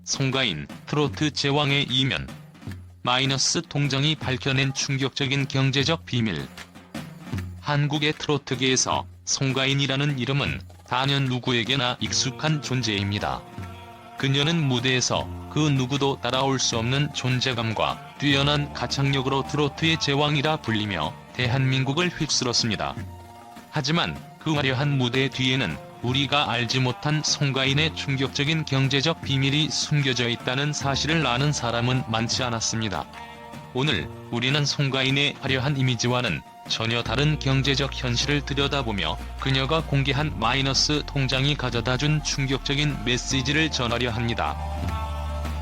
송가인, 트로트 제왕의 이면. 마이너스 통장이 밝혀낸 충격적인 경제적 비밀. 한국의 트로트계에서 송가인이라는 이름은 단연 누구에게나 익숙한 존재입니다. 그녀는 무대에서 그 누구도 따라올 수 없는 존재감과 뛰어난 가창력으로 트로트의 제왕이라 불리며 대한민국을 휩쓸었습니다. 하지만 그 화려한 무대 뒤에는 우리가 알지 못한 송가인의 충격적인 경제적 비밀이 숨겨져 있다는 사실을 아는 사람은 많지 않았습니다. 오늘 우리는 송가인의 화려한 이미지와는 전혀 다른 경제적 현실을 들여다보며 그녀가 공개한 마이너스 통장이 가져다준 충격적인 메시지를 전하려 합니다.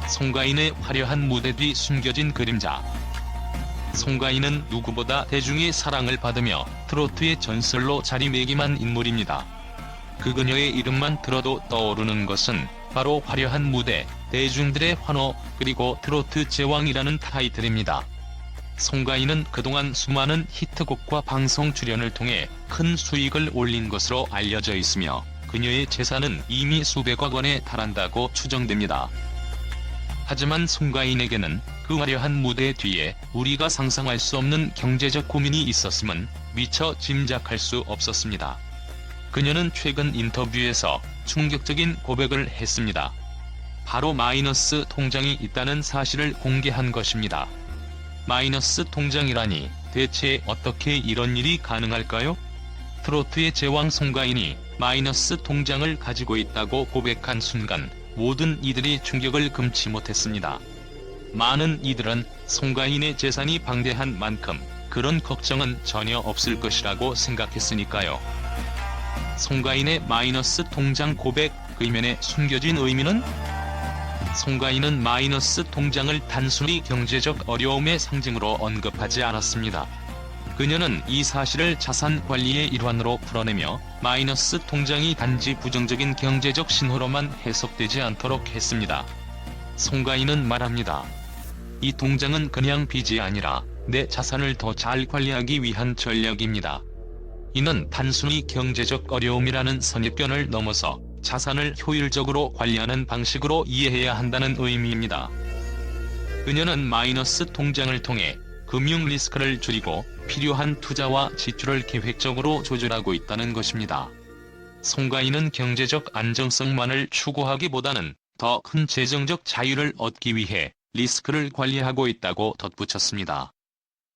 송가인의 화려한 무대 뒤 숨겨진 그림자. 송가인은 누구보다 대중의 사랑을 받으며 트로트의 전설로 자리매김한 인물입니다. 그녀의 이름만 들어도 떠오르는 것은 바로 화려한 무대, 대중들의 환호, 그리고 트로트 제왕이라는 타이틀입니다. 송가인은 그동안 수많은 히트곡과 방송 출연을 통해 큰 수익을 올린 것으로 알려져 있으며 그녀의 재산은 이미 수백억 원에 달한다고 추정됩니다. 하지만 송가인에게는 그 화려한 무대 뒤에 우리가 상상할 수 없는 경제적 고민이 있었음은 미처 짐작할 수 없었습니다. 그녀는 최근 인터뷰에서 충격적인 고백을 했습니다. 바로 마이너스 통장이 있다는 사실을 공개한 것입니다. 마이너스 통장이라니 대체 어떻게 이런 일이 가능할까요? 트로트의 제왕 송가인이 마이너스 통장을 가지고 있다고 고백한 순간 모든 이들이 충격을 금치 못했습니다. 많은 이들은 송가인의 재산이 방대한 만큼 그런 걱정은 전혀 없을 것이라고 생각했으니까요. 송가인의 마이너스 통장 고백, 그 이면에 숨겨진 의미는? 송가인은 마이너스 통장을 단순히 경제적 어려움의 상징으로 언급하지 않았습니다. 그녀는 이 사실을 자산 관리의 일환으로 풀어내며 마이너스 통장이 단지 부정적인 경제적 신호로만 해석되지 않도록 했습니다. 송가인은 말합니다. 이 통장은 그냥 빚이 아니라 내 자산을 더 잘 관리하기 위한 전략입니다. 이는 단순히 경제적 어려움이라는 선입견을 넘어서 자산을 효율적으로 관리하는 방식으로 이해해야 한다는 의미입니다. 그녀는 마이너스 통장을 통해 금융 리스크를 줄이고 필요한 투자와 지출을 계획적으로 조절하고 있다는 것입니다. 송가인은 경제적 안정성만을 추구하기보다는 더 큰 재정적 자유를 얻기 위해 리스크를 관리하고 있다고 덧붙였습니다.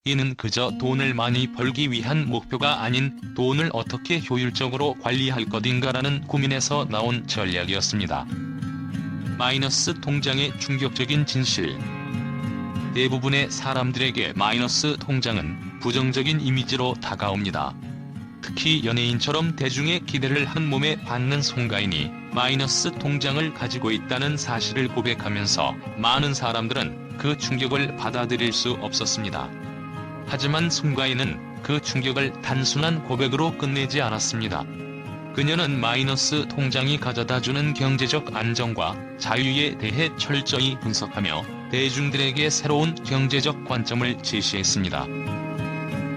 이는 그저 돈을 많이 벌기 위한 목표가 아닌 돈을 어떻게 효율적으로 관리할 것인가라는 고민에서 나온 전략이었습니다. 마이너스 통장의 충격적인 진실. 대부분의 사람들에게 마이너스 통장은 부정적인 이미지로 다가옵니다. 특히 연예인처럼 대중의 기대를 한 몸에 받는 송가인이 마이너스 통장을 가지고 있다는 사실을 고백하면서 많은 사람들은 그 충격을 받아들일 수 없었습니다. 하지만 송가인은 그 충격을 단순한 고백으로 끝내지 않았습니다. 그녀는 마이너스 통장이 가져다주는 경제적 안정과 자유에 대해 철저히 분석하며 대중들에게 새로운 경제적 관점을 제시했습니다.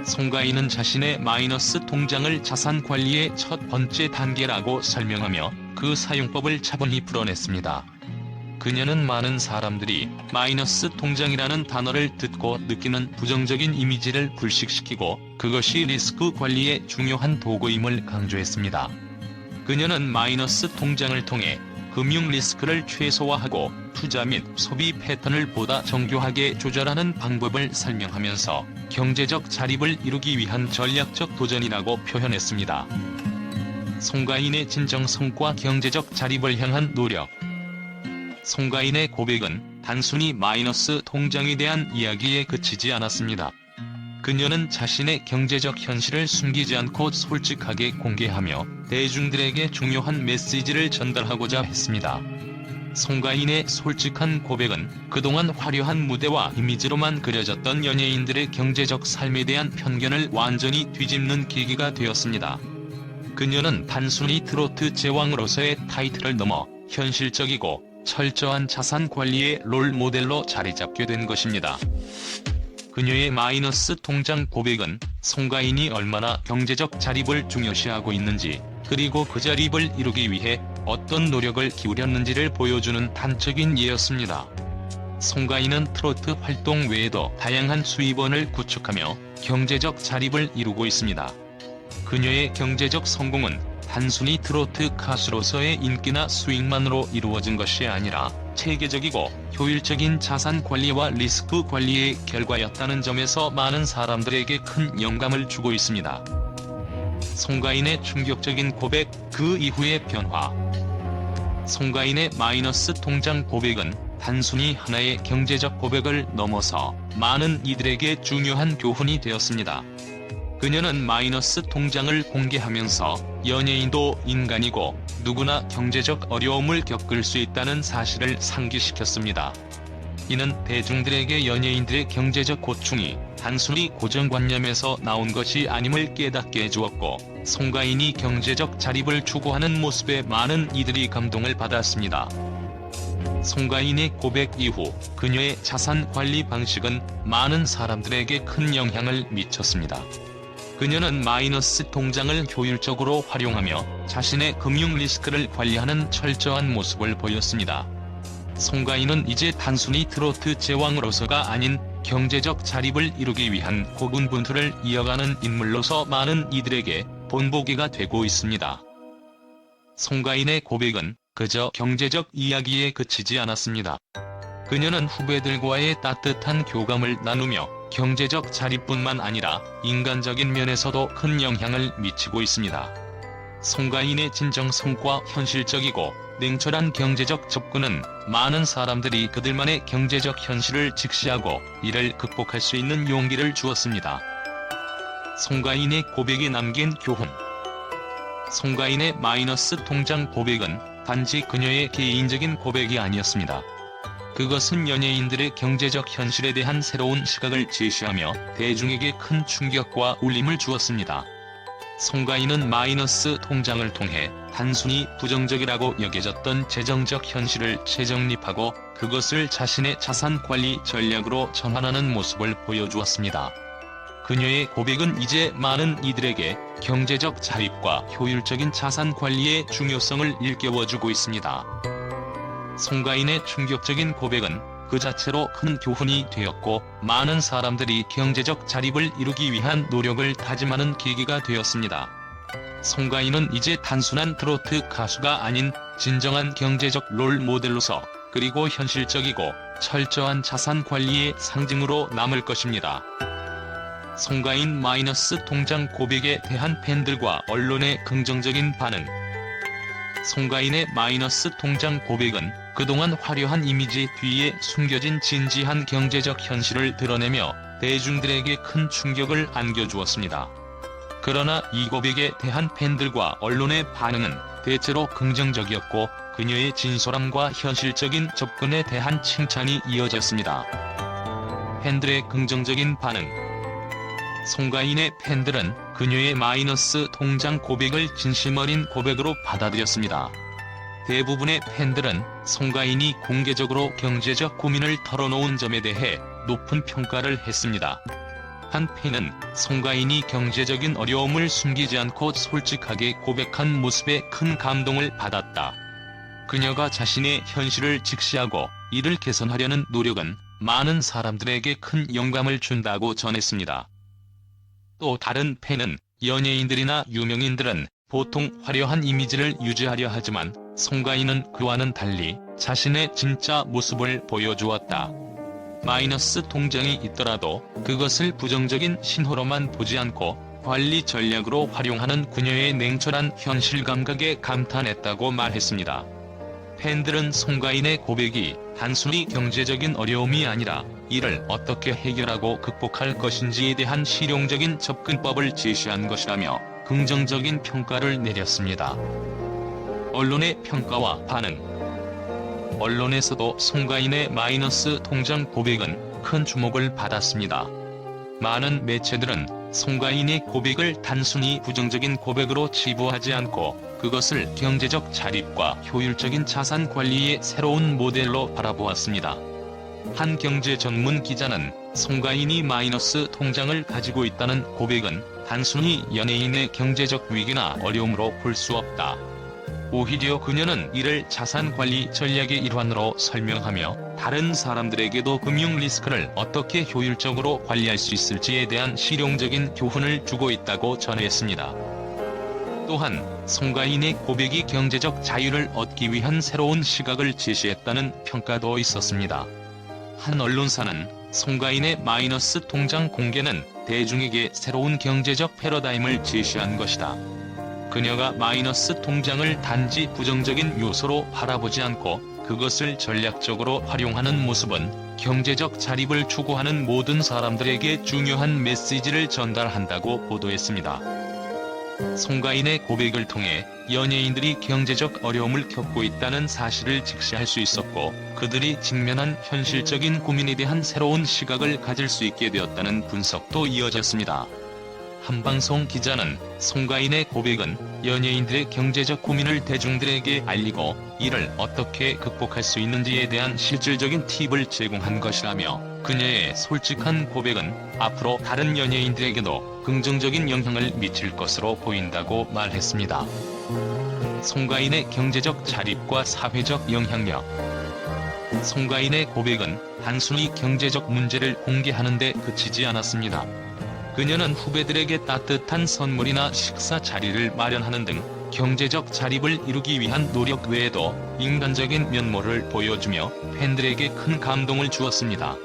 송가인은 자신의 마이너스 통장을 자산 관리의 첫 번째 단계라고 설명하며 그 사용법을 차분히 풀어냈습니다. 그녀는 많은 사람들이 마이너스 통장이라는 단어를 듣고 느끼는 부정적인 이미지를 불식시키고 그것이 리스크 관리의 중요한 도구임을 강조했습니다. 그녀는 마이너스 통장을 통해 금융 리스크를 최소화하고 투자 및 소비 패턴을 보다 정교하게 조절하는 방법을 설명하면서 경제적 자립을 이루기 위한 전략적 도전이라고 표현했습니다. 송가인의 진정성과 경제적 자립을 향한 노력. 송가인의 고백은 단순히 마이너스 통장에 대한 이야기에 그치지 않았습니다. 그녀는 자신의 경제적 현실을 숨기지 않고 솔직하게 공개하며 대중들에게 중요한 메시지를 전달하고자 했습니다. 송가인의 솔직한 고백은 그동안 화려한 무대와 이미지로만 그려졌던 연예인들의 경제적 삶에 대한 편견을 완전히 뒤집는 계기가 되었습니다. 그녀는 단순히 트로트 제왕으로서의 타이틀을 넘어 현실적이고 철저한 자산 관리의 롤 모델로 자리잡게 된 것입니다. 그녀의 마이너스 통장 고백은 송가인이 얼마나 경제적 자립을 중요시하고 있는지, 그리고 그 자립을 이루기 위해 어떤 노력을 기울였는지를 보여주는 단적인 예였습니다. 송가인은 트로트 활동 외에도 다양한 수입원을 구축하며 경제적 자립을 이루고 있습니다. 그녀의 경제적 성공은 단순히 트로트 가수로서의 인기나 수익만으로 이루어진 것이 아니라 체계적이고 효율적인 자산 관리와 리스크 관리의 결과였다는 점에서 많은 사람들에게 큰 영감을 주고 있습니다. 송가인의 충격적인 고백, 그 이후의 변화. 송가인의 마이너스 통장 고백은 단순히 하나의 경제적 고백을 넘어서 많은 이들에게 중요한 교훈이 되었습니다. 그녀는 마이너스 통장을 공개하면서 연예인도 인간이고 누구나 경제적 어려움을 겪을 수 있다는 사실을 상기시켰습니다. 이는 대중들에게 연예인들의 경제적 고충이 단순히 고정관념에서 나온 것이 아님을 깨닫게 해주었고, 송가인이 경제적 자립을 추구하는 모습에 많은 이들이 감동을 받았습니다. 송가인의 고백 이후 그녀의 자산 관리 방식은 많은 사람들에게 큰 영향을 미쳤습니다. 그녀는 마이너스 통장을 효율적으로 활용하며 자신의 금융 리스크를 관리하는 철저한 모습을 보였습니다. 송가인은 이제 단순히 트로트 제왕으로서가 아닌 경제적 자립을 이루기 위한 고군분투를 이어가는 인물로서 많은 이들에게 본보기가 되고 있습니다. 송가인의 고백은 그저 경제적 이야기에 그치지 않았습니다. 그녀는 후배들과의 따뜻한 교감을 나누며 경제적 자립뿐만 아니라 인간적인 면에서도 큰 영향을 미치고 있습니다. 송가인의 진정성과 현실적이고 냉철한 경제적 접근은 많은 사람들이 그들만의 경제적 현실을 직시하고 이를 극복할 수 있는 용기를 주었습니다. 송가인의 고백이 남긴 교훈. 송가인의 마이너스 통장 고백은 단지 그녀의 개인적인 고백이 아니었습니다. 그것은 연예인들의 경제적 현실에 대한 새로운 시각을 제시하며 대중에게 큰 충격과 울림을 주었습니다. 송가인은 마이너스 통장을 통해 단순히 부정적이라고 여겨졌던 재정적 현실을 재정립하고 그것을 자신의 자산 관리 전략으로 전환하는 모습을 보여주었습니다. 그녀의 고백은 이제 많은 이들에게 경제적 자립과 효율적인 자산 관리의 중요성을 일깨워주고 있습니다. 송가인의 충격적인 고백은 그 자체로 큰 교훈이 되었고, 많은 사람들이 경제적 자립을 이루기 위한 노력을 다짐하는 계기가 되었습니다. 송가인은 이제 단순한 트로트 가수가 아닌 진정한 경제적 롤 모델로서, 그리고 현실적이고 철저한 자산 관리의 상징으로 남을 것입니다. 송가인 마이너스 통장 고백에 대한 팬들과 언론의 긍정적인 반응. 송가인의 마이너스 통장 고백은 그동안 화려한 이미지 뒤에 숨겨진 진지한 경제적 현실을 드러내며 대중들에게 큰 충격을 안겨주었습니다. 그러나 이 고백에 대한 팬들과 언론의 반응은 대체로 긍정적이었고, 그녀의 진솔함과 현실적인 접근에 대한 칭찬이 이어졌습니다. 팬들의 긍정적인 반응. 송가인의 팬들은 그녀의 마이너스 통장 고백을 진심 어린 고백으로 받아들였습니다. 대부분의 팬들은 송가인이 공개적으로 경제적 고민을 털어놓은 점에 대해 높은 평가를 했습니다. 한 팬은 송가인이 경제적인 어려움을 숨기지 않고 솔직하게 고백한 모습에 큰 감동을 받았다. 그녀가 자신의 현실을 직시하고 이를 개선하려는 노력은 많은 사람들에게 큰 영감을 준다고 전했습니다. 또 다른 팬은 연예인들이나 유명인들은 보통 화려한 이미지를 유지하려 하지만 송가인은 그와는 달리 자신의 진짜 모습을 보여주었다. 마이너스 통장이 있더라도 그것을 부정적인 신호로만 보지 않고 관리 전략으로 활용하는 그녀의 냉철한 현실 감각에 감탄했다고 말했습니다. 팬들은 송가인의 고백이 단순히 경제적인 어려움이 아니라 이를 어떻게 해결하고 극복할 것인지에 대한 실용적인 접근법을 제시한 것이라며 긍정적인 평가를 내렸습니다. 언론의 평가와 반응. 언론에서도 송가인의 마이너스 통장 고백은 큰 주목을 받았습니다. 많은 매체들은 송가인의 고백을 단순히 부정적인 고백으로 치부하지 않고 그것을 경제적 자립과 효율적인 자산 관리의 새로운 모델로 바라보았습니다. 한 경제 전문 기자는 송가인이 마이너스 통장을 가지고 있다는 고백은 단순히 연예인의 경제적 위기나 어려움으로 볼 수 없다. 오히려 그녀는 이를 자산관리 전략의 일환으로 설명하며 다른 사람들에게도 금융 리스크를 어떻게 효율적으로 관리할 수 있을지에 대한 실용적인 교훈을 주고 있다고 전했습니다. 또한 송가인의 고백이 경제적 자유를 얻기 위한 새로운 시각을 제시했다는 평가도 있었습니다. 한 언론사는 송가인의 마이너스 통장 공개는 대중에게 새로운 경제적 패러다임을 제시한 것이다. 그녀가 마이너스 통장을 단지 부정적인 요소로 바라보지 않고 그것을 전략적으로 활용하는 모습은 경제적 자립을 추구하는 모든 사람들에게 중요한 메시지를 전달한다고 보도했습니다. 송가인의 고백을 통해 연예인들이 경제적 어려움을 겪고 있다는 사실을 직시할 수 있었고, 그들이 직면한 현실적인 고민에 대한 새로운 시각을 가질 수 있게 되었다는 분석도 이어졌습니다. 한방송 기자는 송가인의 고백은 연예인들의 경제적 고민을 대중들에게 알리고 이를 어떻게 극복할 수 있는지에 대한 실질적인 팁을 제공한 것이라며, 그녀의 솔직한 고백은 앞으로 다른 연예인들에게도 긍정적인 영향을 미칠 것으로 보인다고 말했습니다. 송가인의 경제적 자립과 사회적 영향력. 송가인의 고백은 단순히 경제적 문제를 공개하는 데 그치지 않았습니다. 그녀는 후배들에게 따뜻한 선물이나 식사 자리를 마련하는 등 경제적 자립을 이루기 위한 노력 외에도 인간적인 면모를 보여주며 팬들에게 큰 감동을 주었습니다.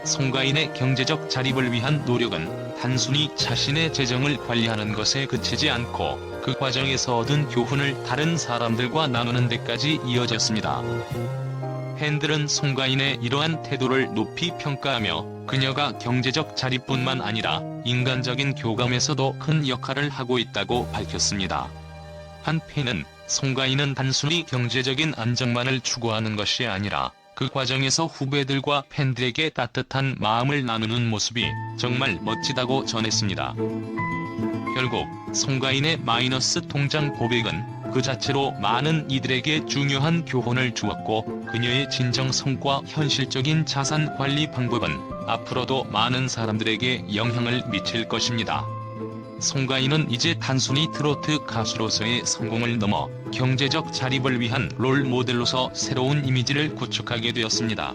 송가인의 경제적 자립을 위한 노력은 단순히 자신의 재정을 관리하는 것에 그치지 않고 그 과정에서 얻은 교훈을 다른 사람들과 나누는 데까지 이어졌습니다. 팬들은 송가인의 이러한 태도를 높이 평가하며 그녀가 경제적 자립뿐만 아니라 인간적인 교감에서도 큰 역할을 하고 있다고 밝혔습니다. 한 팬은 송가인은 단순히 경제적인 안정만을 추구하는 것이 아니라 그 과정에서 후배들과 팬들에게 따뜻한 마음을 나누는 모습이 정말 멋지다고 전했습니다. 결국 송가인의 마이너스 통장 고백은 그 자체로 많은 이들에게 중요한 교훈을 주었고, 그녀의 진정성과 현실적인 자산 관리 방법은 앞으로도 많은 사람들에게 영향을 미칠 것입니다. 송가인은 이제 단순히 트로트 가수로서의 성공을 넘어 경제적 자립을 위한 롤 모델로서 새로운 이미지를 구축하게 되었습니다.